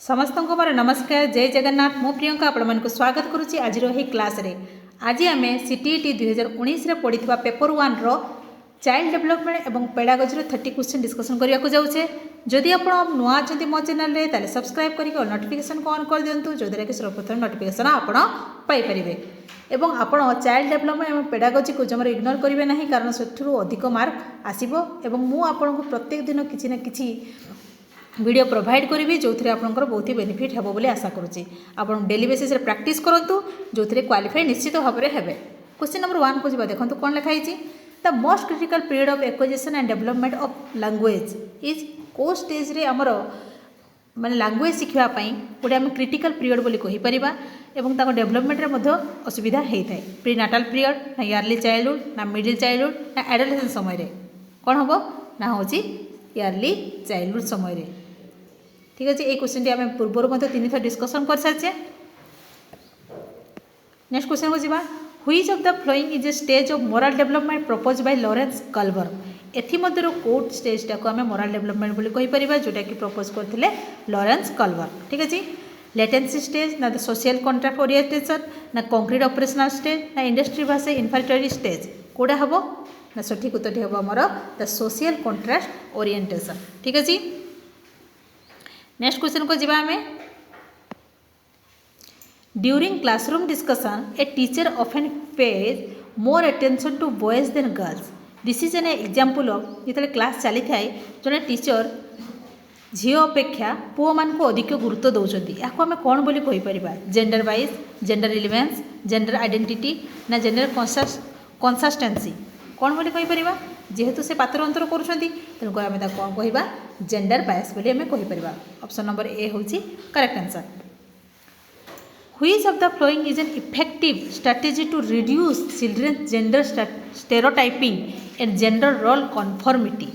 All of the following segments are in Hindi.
समस्त को मोर नमस्कार। जय जगन्नाथ। मु प्रियंका आपण स्वागत करुच्ची आज क्लास रे। आज आम सीटीईटी 2019 पढ़ा पेपर 1 रो चाइल्ड डेवलपमेंट और पेडागोजी 30 क्वेश्चन डिस्कसन करने को जाऊे। जदि आप नुआ अच्छा मो चैनल ताले सब्सक्राइब करके नोटिफिकेशन को ऑन कर दिंतु जोद्वारा कि सर्वप्रथम नोटिफिकेशन आपण पाइपर। एवं आपण चाइल्ड डेवलपमेंट और पेडागोजी को जमार इग्नोर करेंगे ना, कारण से अधिक मार्क आसो। मुझे प्रत्येक दिन किसी न किसी वीडियो प्रोवाइड करी जो थे आपंकर बहुत ही बेनिफिट हे बोली आशा करुच्ची। आप डेली बेसिस प्रैक्टिस करूँ जो थे क्वालिफाई निश्चित भाव में हे। क्वेश्चन नंबर 1 को जी देखो कौन लिखाई। The most critical period of acquisition and development of language is को स्टेज रे आमर माने लैंग्वेज शिखापी गोटे आम क्रिटिकल पीरियड बोली कहीपर एवं डेवलपमेंट रे असुविधा होता है। प्री नाटाल पीरियड ना इयरली चाइल्डहुड ना मिडिल चाइल्डहुड ना एडोलेसेंस समय कौन हम ना हूँ इयरली चाइल्डहुड समय। ठीक अच्छे। ये क्वेश्चन आम पूर्व 3 थर डिस्कसन कर सारी। नेक्स्ट क्वेश्चन को जीवा। Which of the following is a stage of moral development propose by Lawrence कल्वर। एथिमध्य कोड स्टेजटा को आम मोरल डेवलपमेंट बोली कहीपर जोटा कि प्रपोज करते लॉरेंस कल्वर। ठीक अच्छे। लेटेंसी स्टेज ना सोशल कॉन्ट्रैक्ट ओरिएंटेशन ना कंक्रीट ऑपरेशनल स्टेज ना इंडस्ट्री भाषा इन्फेरिटरी स्टेज कौटा हम ना सठिक उत्तर हम आमर द सोशल कॉन्ट्रैक्ट ओरिएंटेशन। ठीक अच्छे। नेक्स्ट क्वेश्चन को जीवा हमें। During classroom discussion a teacher often pays more attention to boys then girls. This is an example of जो क्लास चली थाए जड़े टीचर झील अपेक्षा पुओ मान को अधिक गुरुत्व दौरान या आम कौन बोली कहीपर। Gender wise, gender relevance, gender identity ना जेंडर कंसिस्टेंसी कौन बोली कहीपर। जेहेतु से पात्र अंतर करुँच तेणुक आम कौन कह जेंडर बायस बोली आम कहीपर। ऑप्शन नंबर ए हूँ correct answer. Which of the following is an effective strategy to reduce children gender stereotyping and gender role conformity.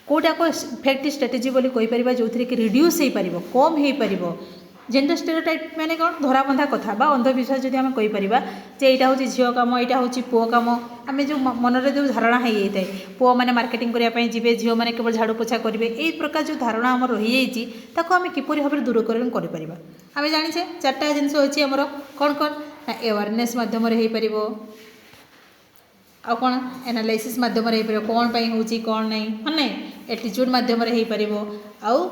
कौटा को इफेक्टिव स्ट्रेटेजी बोली कहीपर जो थी कि रिड्यूस हो पार कम हो पार जेंडर स्टेरियोटाइप माने कौन धराबंधा कथा बा अंधविश्वास जदि आम कहीपर जे यहाँ हूँ झील कम यहाँ हूँ पुओ कम आम जो मनरे जो धारणा हो जाए पुओ मैंने मार्केटिंग करने जी झील मैंने केवल झाड़ू पोछा करेंगे यही प्रकार जो धारणा आम रही जाती आम किपर भाव में दूरीकरण कर आम जाचे 4टा जिनस अच्छी आमर कौन कौन ना अवेयरनेस मध्यम हो आ कौन एनालाइसिस मध्यम हो कौन पाई होची कौन नहीं हाँ नहीं एटीट्यूड मध्यम हो आउ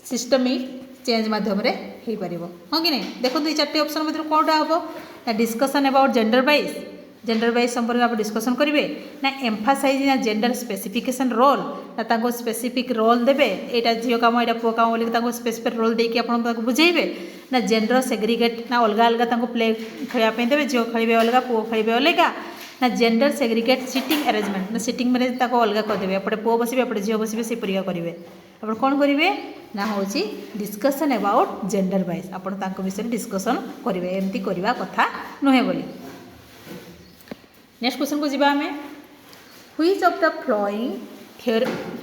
सिस्टमिक चेंज मध्यम हो पार हाँ कि नहीं। देखो ये 4टे ऑप्शन मध्य कौटा हम ना डिस्कसन अबाउट जेंडर वाइज संपर्क आप डिस्कसन करेंगे ना एम्फासाइज ना जेंडर स्पेसिफिकेशन रोल ना स्पेसिफिक रोल देवे यहाँ झील कम यहाँ पुओ कम बोली स्पेसिफिक रोल देकी आप बुझेबे ना जेंडर सेग्रीगेट ना अलग अलग प्ले खेलवाई देवे झील खेल अलग पुओ खेल अलग ना जेंडर सेग्रीगेट सीटिंग अरेंजमेंट ना सीटिंग मैंने अलग करदे एपटे पुओ बसवे एपटे झील बसवे से परिया करेंगे आप कौन करेंगे ना हूँ डिस्कसन अबाउट जेंडर वाइज आप विषय डिस्कसन करेंगे एमती करवा कथा नुहे बोली। नेक्स्ट क्वेश्चन को जीवा हमें। Which of the following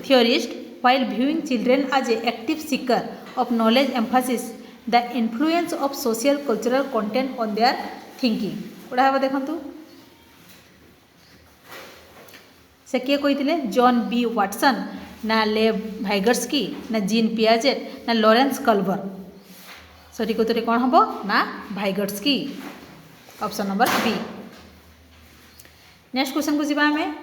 theorist while viewing children as a active seeker of knowledge emphasis the influence of social cultural content on their thinking कौटा हम देखु से किए कही जॉन बी वाटसन ना लेव वाइगोत्स्की ना जीन पियाजेट ना लॉरेंस कल्वर। सठिक उत्तर कौन हम ना Vygotsky. Option number B. Next question को जीवा हमें।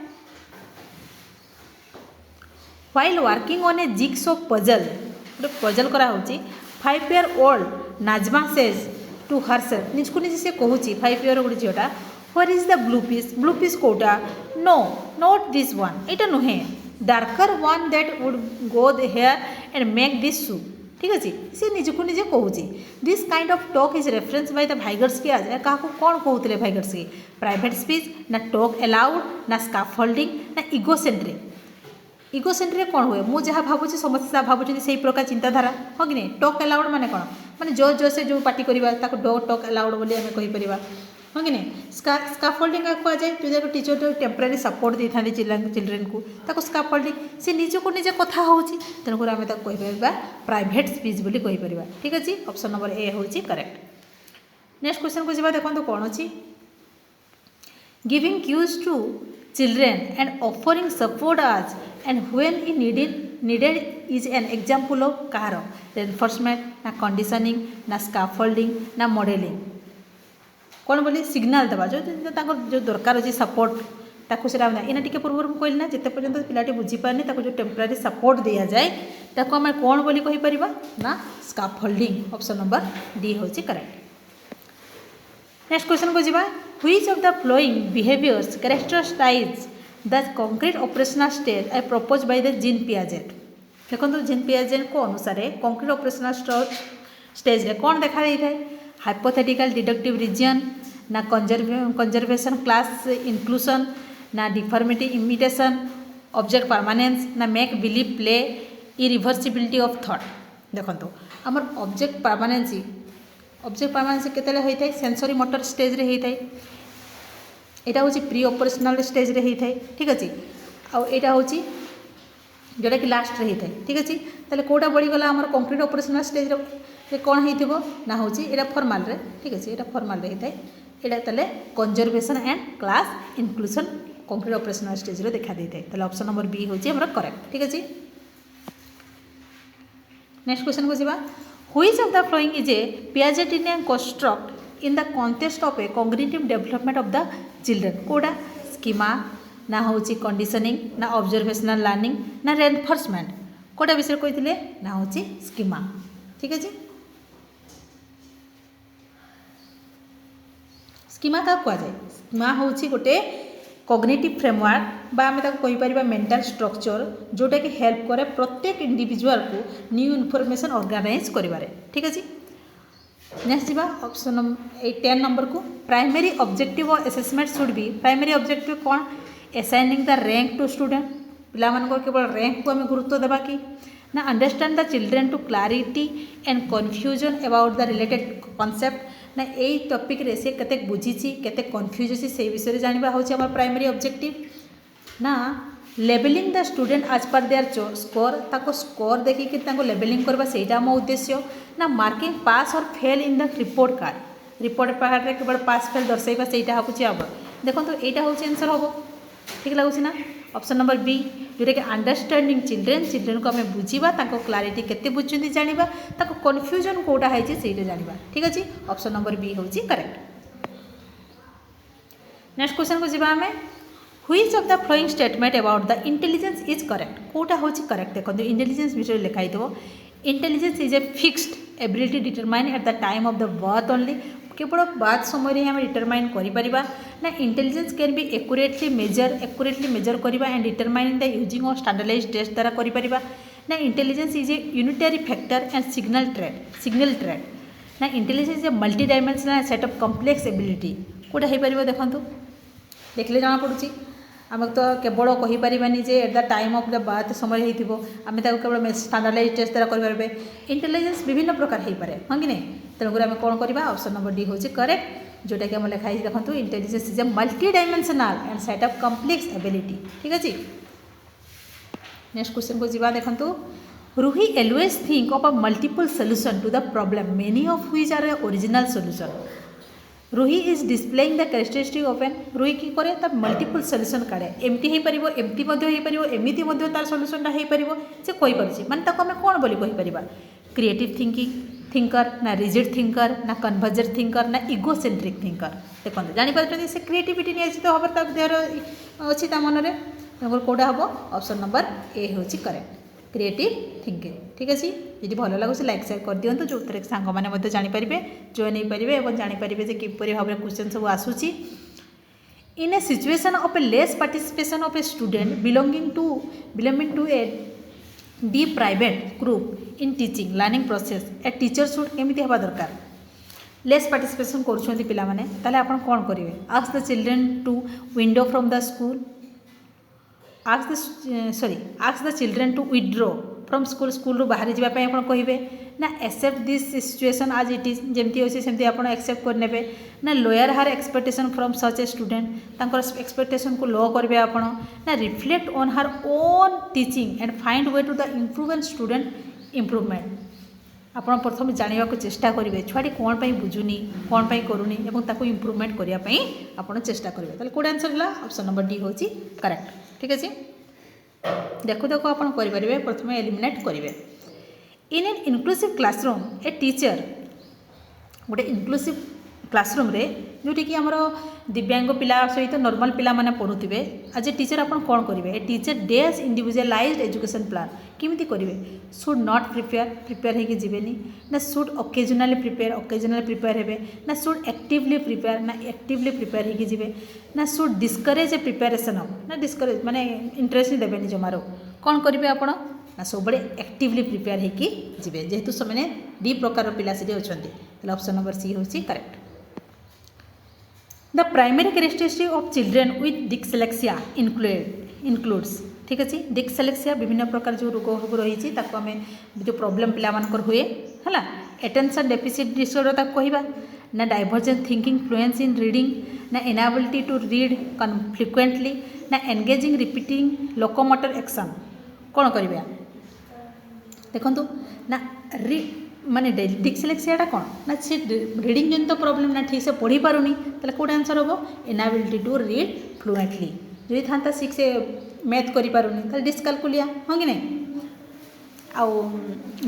While working on a jigsaw puzzle गोटे पजल करा होची 5 year old Najma says to herself निजको निजे से कहूँ 5 year गोटे झीटा where is the blue piece कौटा नो नॉट दिस वन एटा नुहे darker one that would go here and make this शू। ठीक अच्छे। सी निजको निजे कहूँ this kind of talk is reference by the Vygotsky आज क्या कौन कहते वाइगोत्स्की प्राइवेट स्पीच ना टॉक अलाउड ना स्काफोल्डिंग ना इगोसेंट्रिक कौन हुए मुझे जहाँ भावुँ समस्त जहाँ भावुँ से प्रकार चिंताधारा हाँ कि नहीं। टॉक अलाउड माने कौन माने जो से जो पार्टी करवा टॉक अलाउड बोली आम कहीपर हाँ कि नहीं। स्काफोल्डिंग क्या जाए जो टीचर जो टेम्परारी सपोर्ट दे था चिल्ड्रेन को स्काफोल्डिंग से निजको निजे कथा हो तेणुक आम कहीपर प्राइवेट स्पीच बोली कहीपर। ठीक अच्छे। ऑप्शन नंबर ए हूँ करेक्ट। नेक्स्ट क्वेश्चन को जीवा देखो कौन अच्छी। Giving cues to children and offering support as and when in needed needed is an example of कार reinforcement ना conditioning ना scaffolding ना modeling कौन बोली सिग्नाल देवा जो जो दरकार अच्छे सपोर्ट ताको से इना टिके पूर्व कहली ना जिते पर्यंत पिलाटी बुझीपारे ताको जो टेम्परारी सपोर्ट दिया जाए ताको आम कौन बोली कहीपर ना स्काफोल्डिंग ऑप्शन नंबर डी हूँ करेक्ट। नेक्स्ट क्वेश्चन को जावा which of the following behaviours characterise the concrete operational stage I propose by the Jean Piaget देखो जीन पियाजेट को अनुसार कंक्रीट ऑपरेशनल स्टेज रे कौन देखा देता है हाइपोथेटिकल डिडक्टिव रीजन ना कंजर्वेशन क्लास इंक्लूशन ना डिफॉर्मिटी इमिटेशन ऑब्जेक्ट परमानेंस ना make believe play irreversibility of thought देखो आमर ऑब्जेक्ट परमानेंसी केतले होता है सेंसरी मोटर स्टेज रे होता है यहाँ हूँ प्री ऑपरेशनल स्टेज रे होता है ठीक अच्छे आईटा हूँ जोटा कि लास्ट रे होता है ठीक अच्छे ताले कोटा बढ़ीगला आमर कंक्रीट ऑपरेशनल स्टेज रे कौन हो ना हूँ यहाँ फॉर्माल रे ठीक अच्छे यहाँ फॉर्माल रे होता है यहाँ ताले conservation and class inclusion concrete operational stage रे देखा देता है ताले ऑप्शन नंबर बी हूँ हमर करेक्ट ठीक अच्छे। नेक्स्ट क्वेश्चन को जावा which of the following is a Piagetian construct in the context of a cognitive development of the children कोड़ा स्कीमा ना हूँ कंडीशनिंग ना ऑब्जर्वेशनल लर्निंग ना रेनफोर्समेंट कोड़ा विषय कही ना हूँ स्कीमा ठीक अच्छे। स्कीमा क्या कहुए स्कीमा हूँ गोटे कॉग्निटिव फ्रेमवर्क बा आम कहीपर मेंटल स्ट्रक्चर जोटा कि हेल्प करे प्रत्येक इंडिविजुअल को न्यू इनफॉरमेशन ऑर्गेनाइज करिबारे ठीक अच्छे। नेक्स्ट जावा ऑप्शन 10 नंबर को प्राइमरी ऑब्जेक्टिव और assessment should be primary objective कौन assigning the rank to student पिला मानक केवल रैंक को आम गुरुत्व देवा कि ना understand the children to clarity and confusion about the related concept ना यही टॉपिक रे से केते बुझीची केते कन्फ्यूज अछि से विषय जानवा होछि हमर प्राइमरी ऑब्जेक्टिव ना लेबलिंग द स्टूडेंट आज पर देयर स्कोर ताको स्कोर देखि कि ताको लेबलिंग करबा सेटा मो उद्देश्य ना मार्किंग पास और fail in the report card रे केवल पास फेल दर्शाइबा सेटा होछि अब देखो तो एटा होछि आंसर होबो ठीक लागुछि ना ऑप्शन नंबर बी जोटा कि अंडरस्टैंडिंग चिल्ड्रेन को आम बुझा क्लारिटी केते बुझुंती जानिबा ताको कन्फ्यूजन कोटा है से जानिबा ठीक अच्छे ऑप्शन नंबर बी हूँ करेक्ट। नेक्स्ट क्वेश्चन को जावा आम which of the following statement about the intelligence is correct कोटा हूँ करेक्ट देखो इंटेलिजेंस विषय लिखाई intelligence is a fixed ability determine at the time of the birth only केवल बात समय आम डिटरमाइन करें ना intelligence can be accurately measure करवा and determine the using of standardised test द्वारा करें ना intelligence is A unitary factor and single trait ना intelligence is a multi dimensional set of complex ability कोटा हो पार देखूँ देखले जना पड़ुची आम तो केवल कहीपरानी जे at the time of the birth समय होमें केवल स्टैंडर्डाइज्ड टेस्ट द्वारा करेंगे इंटेलिजेंस विभिन्न प्रकार हो पाए हाँ कि नहीं तेणुक आम कौन करवा ऑप्शन नंबर डी हूँ करेक्ट जोटा कि आम लिखाई देखो intelligence is a multi dimensional and set of complex ability ठीक अच्छे। नेक्स्ट क्वेश्चन को जावा देखो Ruhi always think of a multiple solution to the problem many of which are original solution Ruhi is displaying the characteristic of an Ruhi की करे तार मल्टीपल सॉल्यूशन काढ़े एमती हो पार एमती एमती तार सॉल्यूशनटा हो पार से कहीपर माने ताको आम कौन बोली कहीपर क्रिएटिव थिंकर ना रिजिड थिंकर ना कन्वर्जर थिंकर ना इगोसेंट्रिक थिंकर देखो जापर से क्रिएटिविटी निश्चित भाव देहर अच्छी मन में कौटा हम ऑप्शन नंबर ए हूँ करेक्ट क्रिएटिव थिंकिंग ठीक अच्छे यदि भल लगुच लाइक सेयार कर दिंतु जो थे सांग मैंने जानीपारे जॉइन हो पारे और जानीपारे किपर भाव में क्वेश्चन सब आसूसी in a situation of a less participation of a student belonging to a deprived group in teaching learning process a teacher should केमी हवा दरकार लेस पार्टिसिपेशन करें आप कौन करेंगे आस्क द चिल्ड्रेन टू विंडो from the school ask the children to withdraw from school बाहरी जावाई आप कहे ना एक्सेप्ट दिस सिचुएशन आज इट इज जमती अच्छे सेमती आप एक्सेप्ट करने ना lower her expectation from such a student expectation को लो करेंगे आप ना reflect on her own teaching and find way to the improve and student improvement आप प्रथम जानवा को चेष्टा करेंगे छुआटी कौन पर बुझुनी कौन पर करूनी और इम्प्रूवमेंट करने आप चेष्टा करेंगे कौट आंसर है ऑप्शन नंबर डी हूँ करेक्ट ठीक अच्छे। देखु देखु आप करेंगे प्रथम एलिमिनेट करेंगे। In an inclusive classroom a teacher गोटे इनक्लूसिव क्लासरूम रे जोटी कि आमर दिव्यांग पिला सहित नॉर्मल पिला माने पढ़ुथिबे आज ए टीचर आपण कोन करिवे a teacher days individualised education plan केमिति करिवे शुड नॉट प्रिपेयर हेकि जिवेनी ना शुड ओकेजनली प्रिपेयर हेबे ना शुड एक्टिवली प्रिपेयर ना एक्टिवली प्रिपेयर हेकि जिवे ना should discourage A preparation of ना डिस्करेज माने इंटरेस्ट नहीं देबेनी जमारो कोन करिवे आपण ना सब एक्टिवली प्रिपेयर हेकि जिवे जेहेतु से डी प्रकार पिला से अछंती ताले ऑप्शन नंबर सी होची correct. The primary characteristic of children with dyslexia includes ठीक अच्छे डिसलेक्सिया विभिन्न प्रकार जो रोग रही आम जो प्रोब्लेम पिला हुए है एटेंशन डेफिसिट डिसऑर्डर कहवा ना divergent thinking fluency in reading ना इनएबिलिटी टू रीड फ्रिक्वेंटली ना एंगेजिंग रिपीटिंग लोकोमोटर एक्शन कौन करिबा देखंतु ना माने डिसलेक्सियाटा कौन ना सी रीडिंग जन तो प्रॉब्लम ना ठीक से पढ़ी पारुनी ताले कोड आंसर होबो इनएबिलिटी टू रीड फ्लुएंटली जदि थांता ठीक से मैथ करि पारुनी ताले डिस्कालकुलिया हो कि नहीं आउ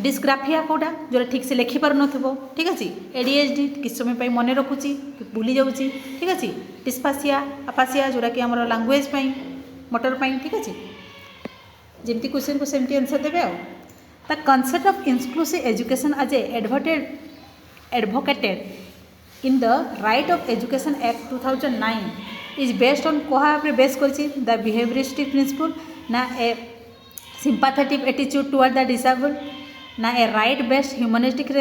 डिस्ग्राफिया कोडा जो ठीक से लिखि पार नथबो ठीक अछि एडीएचडी किस समय पई मने रखुची भूली जाउची ठीक अछि डिस्फासिया अफासिया जोरा कि हमर लैंग्वेज पई मोटर पई ठीक अछि जेमती क्वेश्चन को सेमती आंसर देबे आ The concept of inclusive education as advocated in the Right of Education Act 2009 is based on कोहा पे बेस करछि the behavioristic principle ना a sympathetic attitude toward the disabled ना a right based humanistic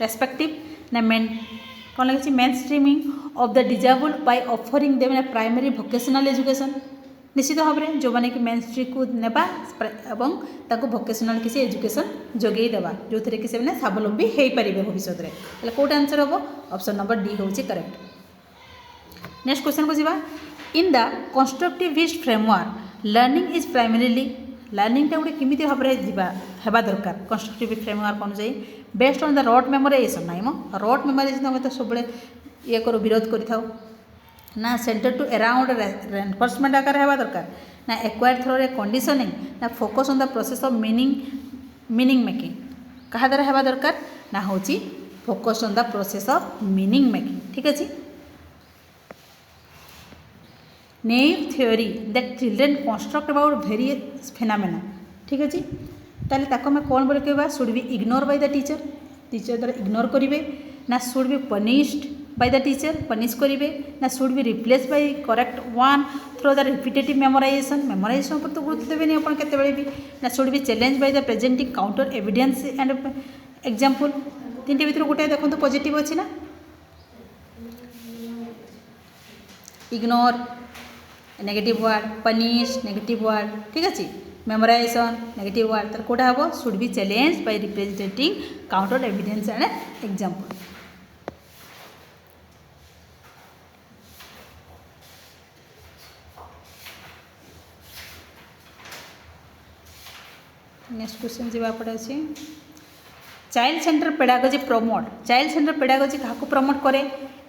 perspective ना कौन लगे mainstreaming of the disabled by offering them a primary vocational education निश्चित भाव में जो मैंने कि मेन स्ट्रीम को नेबा एवं ताको वोकेशनल किसी एजुकेशन जोगई देवा जो थे कि से स्वावलंबी हो पारे भविष्य में कौट आंसर हम ऑप्शन नंबर डी हूँ करेक्ट। नेक्स्ट क्वेश्चन को जीवा in the constructivist framework learning is primarily लर्निंगटा गोटे केमी भाव में हेबा दरकार कंस्ट्रक्टिव फ्रेमवर्क अनुसार based on the rote memorisation नाई मो रट मेमोराइजेशन आम तो सब ये करो विरोध कर ना सेंटर टू अराउंड रेनफोर्समेंट आकार हेबा दरकार ना एक्वायर थ्रो रे कंडीशनिंग ना focus on the process of meaning making कहा द्वारा हेबा दरकार ना होची focus on the process of meaning making ठीक अछि। Naive theory that children construct about various phenomena ठीक अछि ताले ताको मैं कौन बोले कहबा should be ignore by the teacher द्वारा इग्नोर करिवे ना should be punished by the teacher punish करिवे ना should be replace bye correct one through the repetitive memorisation पर तो गुरुत्व देबेनी अपन केते बेले भी ना should be challenge by the presenting counter evidence and example तीन भीतर गोटे देखो तो पॉजिटिव अच्छी ना ignore negative word punish negative word ठीक अच्छे मेमोराइजेशन नेगेटिव वर्ड तर कोटा हम should be challenge by representing counter evidence and example. Next question जी पड़े अच्छे चाइल्ड सेंटर पेडागोजी क्या प्रमोट करे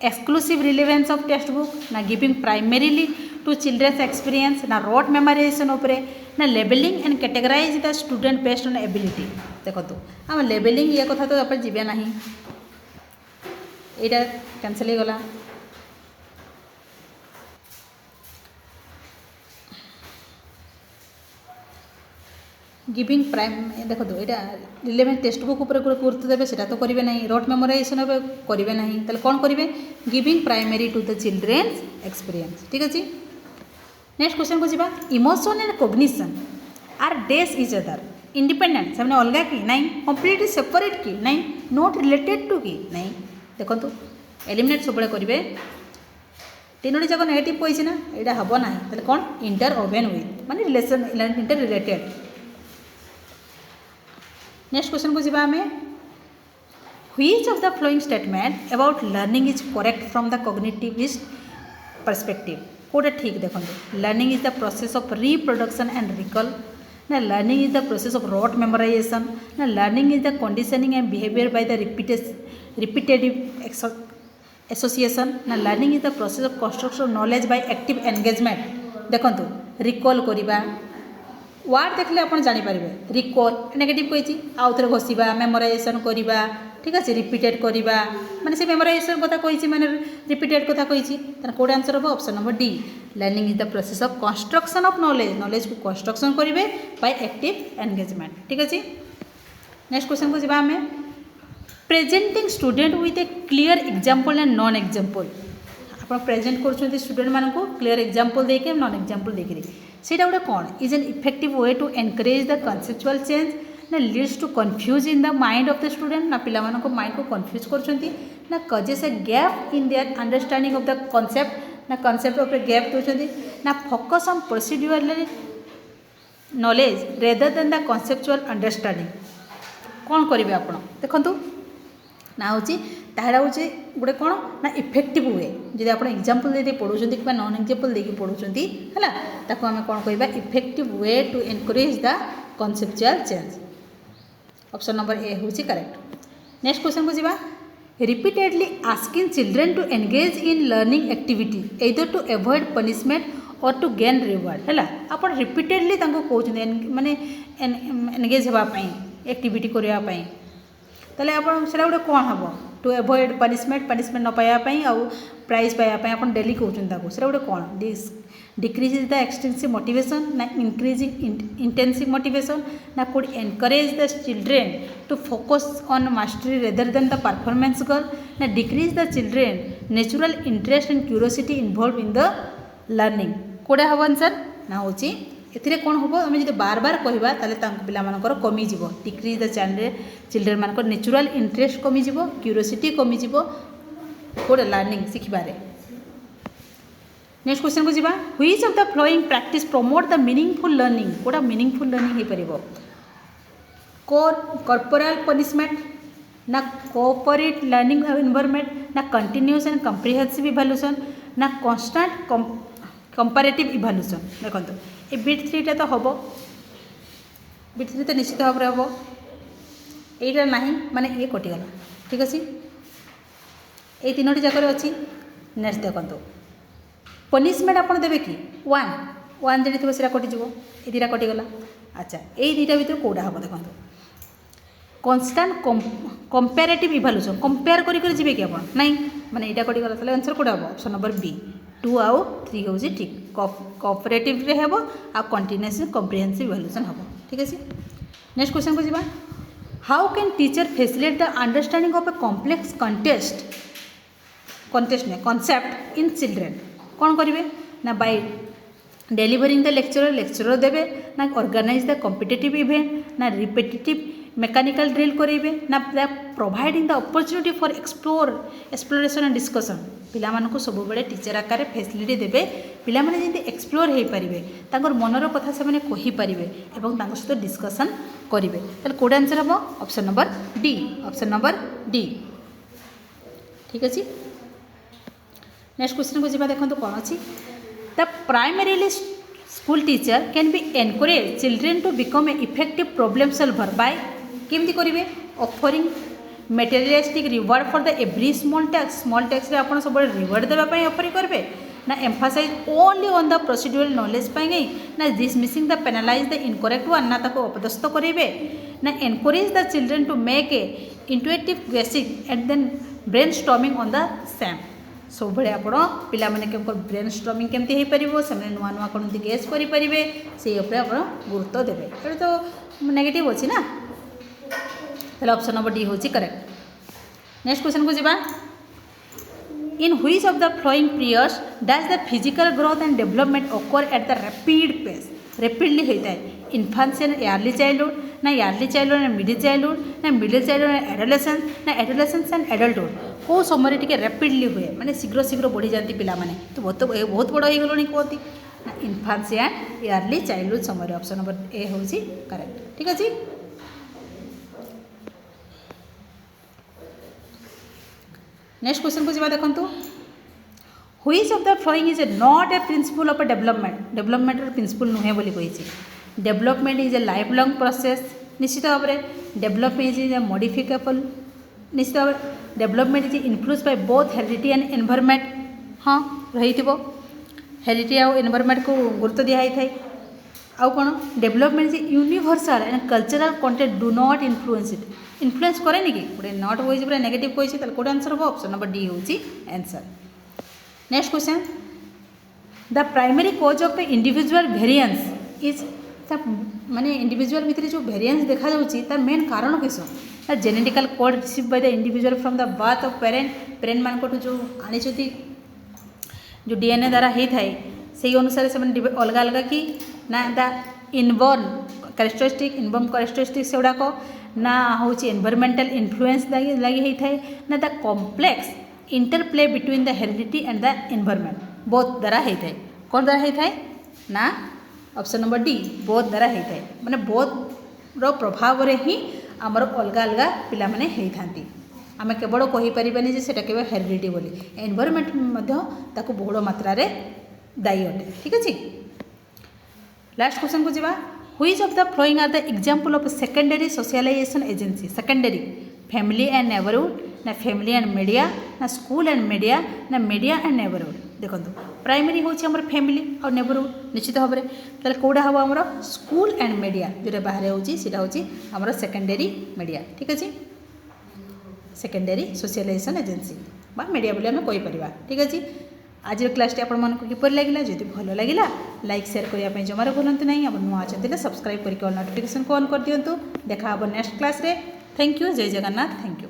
exclusive relevance of text book ना giving primarily to children's experience ना रोट मेमोराइजेशन उपरे ना labelling and categorise the student based on ability देखो तो आम लेबलिंग ये कथा तो आप जीवे ना यहाँ कैंसल हो गला गिविंग प्राइम देखो तो यहाँ रिलेवेंट टेक्स्ट बुक उपर गुरुत्व देवे सेटा तो करेंगे ना रोट मेमोराइजेशन करेंगे ना ताले कौन करेंगे giving primary to the children's experience ठीक अच्छे। नेक्स्ट क्वेश्चन को जी इमोशन एंड कॉग्निशन आर डेस इच अदर इंडिपेंडेंट से अलग कि नहीं कम्प्लीटली सेपरेट कि नहीं नॉट रिलेटेड टू कि नहीं देखो तो एलिमिनेट सब करेंगे तीनोटी जाक नेगेटिव कही ना यहाँ हम ना ताले कौन इंटर ओवेन विथ माने relation interrelated. Next question को जीवा हमें which of the following statement about learning is correct from the cognitivist perspective कोटा ठीक देखो learning is the process of reproduction and recall ना learning is the process of rote memorisation ना learning is the conditioning and behaviour by the repetitive association ना learning is the process of construction of knowledge by active engagement देखो रिकॉल करवा वार्ड देखले आप जानीपर रिकॉल नेगेटिव कही आउ थे घोषा मेमोराइजेसन करवा ठीक अच्छे रिपीटेड करवा माने से मेमोराइजेसन कथा कही माने रिपीटेड कथा कही कौट आंसर हम option number D learning is the process of construction of knowledge knowledge को कंस्ट्रक्शन करेंगे बाय एक्टिव एंगेजमेंट ठीक अच्छे नेक्स्ट क्वेश्चन को जावा हमें presenting student with a clear example and non example आप प्रेजेंट कर स्टूडेंट मान को क्लीयर एग्जांपल देके नॉन एग्जांपल देके ସେଇଟା ଗୋଟେ କ'ଣ is an effective way to encourage the conceptual change ନା leads to confuse in the mind of the student ନା ପିଲାମାନଙ୍କ ମାଇଣ୍ଡକୁ କନଫ୍ୟୁଜ୍ କରୁଛନ୍ତି ନା causes a gap in their understanding of the concept ନା କନସେପ୍ଟ ଉପରେ ଗ୍ୟାପ୍ ଦେଉଛନ୍ତି ନା focus on procedural knowledge rather than the conceptual understanding କ'ଣ କରିବେ ଆପଣ ଦେଖନ୍ତୁ ନା ହେଉଛି ତାହା ହେଉଛି ଗୋଟେ କ'ଣ ନା ଇଫେକ୍ଟିଭ୍ ୱେ ଯଦି ଆପଣ ଏକ୍ଜାମ୍ପଲ୍ ଦେଇକି ପଢ଼ୁଛନ୍ତି କିମ୍ବା ନନ୍ ଏକ୍ଜାମ୍ପଲ୍ ଦେଇକି ପଢ଼ୁଛନ୍ତି ହେଲା ତାକୁ ଆମେ କ'ଣ କହିବା effective way to encourage the conceptual change option number A ହେଉଛି କରେକ୍ଟ ନେକ୍ସଟ କ୍ୱେଶ୍ଚନକୁ ଯିବା repeatedly asking children to engage in learning activity either to avoid punishment or to gain reward ହେଲା ଆପଣ ରିପିଟେଡ଼ଲି ତାଙ୍କୁ କହୁଛନ୍ତି ମାନେ ଏନଗେଜ୍ ହେବା ପାଇଁ ଆକ୍ଟିଭିଟି କରିବା ପାଇଁ ତାହେଲେ ଆପଣ ସେଇଟା ଗୋଟେ କ'ଣ ହେବ टू एवॉइड पनिशमेंट न पाइबापी आउ प्राइज पाइबापी आप डेली कहते से गोटे कौन डिक्रीज द एक्सटेंसिव मोटिवेशन ना इंक्रीजिंग इंटेंसिव मोटिवेशन ना कौट encourage the children to focus on mastery rather than the performance goal ना decrease the children natural interest and curiosity involve in the learning कौटा हम आंसर ना हूँ एथिरे कौन हम आम जो बार बार कहवा पाकर कमिज डिक्रीज द चिल्ड्रेन मान नेचुरल इंटरेस्ट कमिज क्यूरियोसिटी कमिज कौटे लर्निंग शिखबारे नेक्स्ट क्वेश्चन को जावा which of the following practice promote the meaningful learning कौटा मीनिंगफुल लर्निंग हो पार कॉर्पोरल पनिशमेंट ना कोऑपरेट लर्निंग एनवायरनमेंट ना कंटिन्यूअस एंड कम्प्रिहेंसिव इवैल्यूएशन ना कांस्टेंट कंपैरेटिव इवैल्यूएशन देखो ये बिट 3टा तो हम बिट 3 तो निश्चित भाव में हम यहीटा ना माने ये कटिगला ठीक अच्छे ये 3टी जाकर अच्छी नेक्स्ट देखो पनिशमेंट आप देवे कि वन वन जी थी से कटिज ये 2टा कटिगला अच्छा ये 2टा भर कौटा हम देखो कन्स्टाट कंपैरेटिव इवैल्यूएशन कंपेयर करी जी कि आप नहीं माने यहाँ कटिगला ताले आंसर कौटा हम ऑप्शन नंबर बी 2 आउ 3 हूँ ठीक कोऑपरेटिव रे हेबो आ कंटीन्यूअस कम्प्रिहेंसिव इवैल्यूएशन हम ठीक है नेक्स्ट क्वेश्चन को जावा how can teacher facilitate the understanding of a complex concept in children कौन करेंगे ना बाय डेलीवरिंग द लेक्चरर देवे ना ऑर्गेनाइज द कॉम्पिटिटिव इवेंट ना रिपीटेटिव मेकानिकल ड्रिल करेंगे ना providing the opportunity for exploration and discussion पिला मानकु सब बेले टीचर आकार फैसिलिटी देवे पिला माने जंती एक्सप्लोर हो पारे तांकर मनर कथा से माने कहि पारिबे एवं तांकर सहित डिस्कशन करेंगे ताले कोड आंसर हम ऑप्शन नंबर डी ठीक अच्छे नेक्स्ट क्वेश्चन को जावा देखो कौन अच्छी the primarily school teacher can be encourage children to become a effective problem solver by केमती करेंगे offering materialistic reward for the every small टैक्स आप सब रिवार्ड देवाई ऑफर करेंगे ना emphasise only on the procedural knowledge पाई ना dismissing the penalise the incorrect one ना ताको अपदस्थ करेंगे ना encourage the children to make a intuitive guessing and then brainstorming on the same सब भाई आप पिला ब्रेन स्टॉर्मिंग केमती हो पार से नुआ नुआ कौन गेस करेंगे से आप गुरुत्व देवे ये तो नेगेटिव अच्छी ना ताहले ऑप्शन नंबर डी होची करेक्ट नेक्स्ट क्वेश्चन को जावा in which of the following periods does the physical growth and development occur at the rapid pace rapidly होता है इन्फांसी एंड अर्ली चाइल्डहुड ना early childhood and middle childhood and adolescence ना एडोलेसेंस एंड एडल्टहुड कौ समय टी रैपिडली हुए माने शीघ्र शीघ्र बढ़ी जाती पिला माने तो बहुत बड़ हो गलुनी कहती ना इन्फांसी एंड अर्ली चाइल्डहुड समय ऑप्शन नंबर ए होची करेक्ट ठीक अच्छे नेक्स्ट क्वेश्चन को जावा देखो which of the following is not a principle of a development principle नुहे बोली कही development is a lifelong process निश्चित भाव में डेवलपमेंट इज ए मॉडिफिकेबल निश्चित भाव development is influence by both heredity and environment हाँ रही हेरिडिटी आउ एनवायरनमेंट को गुरुत्व दिखाई थाए आउ कौन development is universal and cultural content do not influence it influence करे कि गोटे नॉट कही पूरा नेगेटिव कही कौट आंसर हम ऑप्शन नंबर डी हूँ answer. Next question the primary cause of A individual variance is माने इंडिविजुअल भितर जो वेरिएंस देखा जाउची तार मेन कारण किस the genetical code receive by the individual from the birth of parent मान को जो आनी जो डीएनए द्वारा होता है से अनुसार से अलग अलग कि ना द इनबोर्न कैरेक्टरिस्टिक से गुड़ाक ना हूँ एनवायरमेंटल इन्फ्लुएंस लगी होता है ना the complex interplay between the heredity and the environment both द्वारा होता है कौन द्वारा होता है ना ऑप्शन नंबर डी बोथ द्वारा होता है माने बोथ रो प्रभाव रे ही आमर अलग अलग पिला माने होती आम केवल कहीपरानी जे सेटा केवल हेरिडिटी बोली एनवायरमेंट ताको बहुल मात्रा रे दायी अटे ठीक अच्छे। लास्ट क्वेश्चन को जीवा which of the following are the example of secondary socialisation agency secondary family and neighbourhood ना फैमिली एंड मीडिया ना स्कूल एंड मीडिया ना मीडिया एंड नेबरहुड देखो प्राइमरी हूँ आम फैमिली और नेबरहुड निश्चित भाव में कौटा हम आम स्कूल एंड मीडिया जो बाहर होता हूँ सेकेंडरी मीडिया ठीक अच्छे सेकेंडरी सोशलाइजेशन एजेंसी बा मीडिया बोली आम कहीपर ठीक अच्छे। आज क्लास आपको किपर लगे जब भल लगे लाइक शेयर करने जमार भूलु ना आप नुआ अच्छा सब्सक्राइब करके नोटिफिकेशन को ऑन कर दिंतु देखा नेक्स्ट क्लास रे। थैंक यू जय जगन्नाथ थैंक यू।